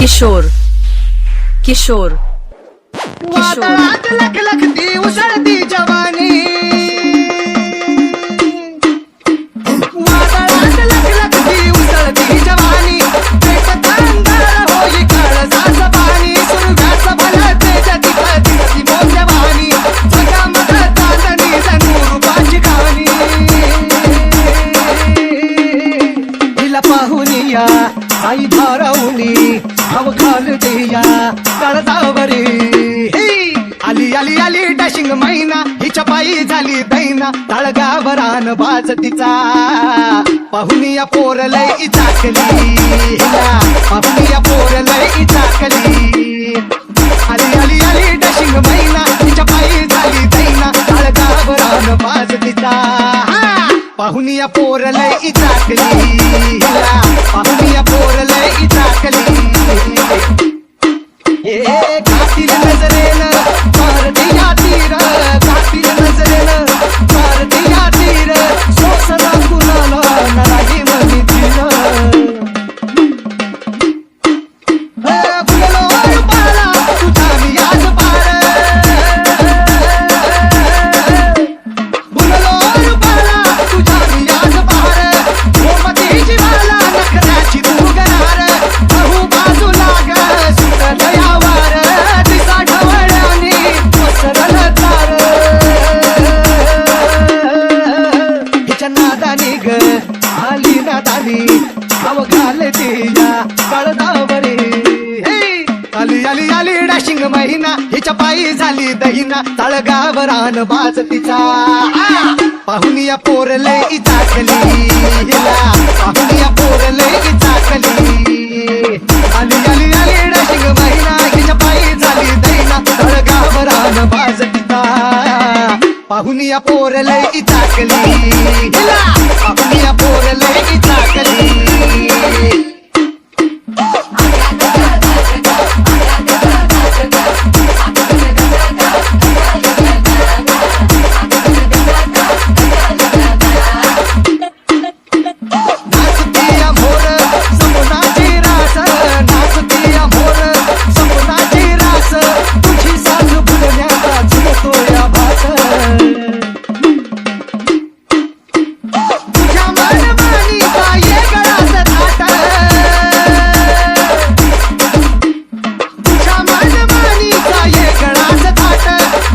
किशोर किशोर वादळात लखलखती उसळती जवानी, वादळात लखलखती उसळती जवानी, पेटत अंधार होई काळजाच पाणी, सुरव्याचं भलं तेज तिथं तिथं मौल्यवानी, जगामध्ये चांदणी जणू रूपाची कहाणी. हिला पाहुनिया आई धारवली हव घालतिया काळजावरी. आली आली आली डॅशिंग मैना, हिच्या पायी झाली दैना, तळगावरान बाज तिचा. पाहुनिया पोर लय चाकली हिला, पाहुनिया पोर लय चाकली. आली आली आली डॅशिंग मैना, हिच्या पायी झाली दैना, तळगावरान बाज तिचा. पाहुनिया पोर लय चाकली हिला, पाहुनिया पोर लय चाकली. कातील नजरेनं मार दिया तीर, कातील नजरेनं मार दिया तीर, सोसला कुणाला नाही म्हणी तीर. फुललो रूपाला तुझा मी आज पार, फुललो रूपाला तुझा मी आज पार, गोमती जीवाला नखऱ्याची तू गणार, बहु बाजू लाग सुटल यावर, दिसा ढवळ्यानी पसरल तार. हिच्या नादानी ग आली नादानी, हव घालते या काळजावरी. आली आली आली डॅशिंग महिना, हिच्या पायी झाली दहिना, तळगावरान बाज तिचा. पाहुनिया पोर लय चाकली हिला, पाहुनिया पोर लय चाकली. आली आली आली डॅशिंग महिना, हिच्या पायी झाली दैना, तळगावरान बाज तिचा. पाहुनिया पोर लय चाकली हिला, पाहुनिया पोर लय चाकली. नाचतीया मोर सपनाची रास, नाचतीया मोर सपनाची रास, तुझी साथ भुलण्याचा झुलतो या भास. तुझ्या मनमानीचा येगळाच थाट, तुझ्या मनमानीचा येगळाच थाट,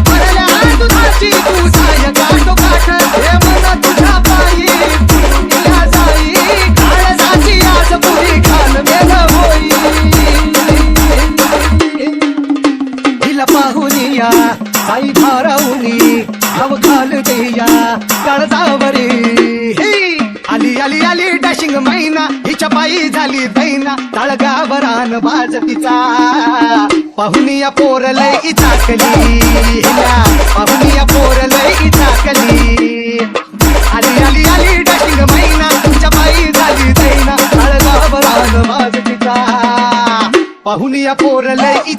भरल्या दुधाची तू जाय गाठोगाठ, हे मन तुझ्या पायी पुरुनिया जाई, काळजाची आज पुरी घालवेल होई. हिला पाहुनिया आई धारवली हव घालतिया काळजावरी. आली आली आली डॅशिंग मैना, हिच्या पायी झाली दैना, तळगावरान बाज तिचा. पाहुनिया पोर लय चाकली हिला, पाहुनिया पोर लय चाकली. आली आली आली डॅशिंग मैना, हिच्या पायी झाली दैना, तळगावरान बाज तिचा. पाहुनिया पोर लय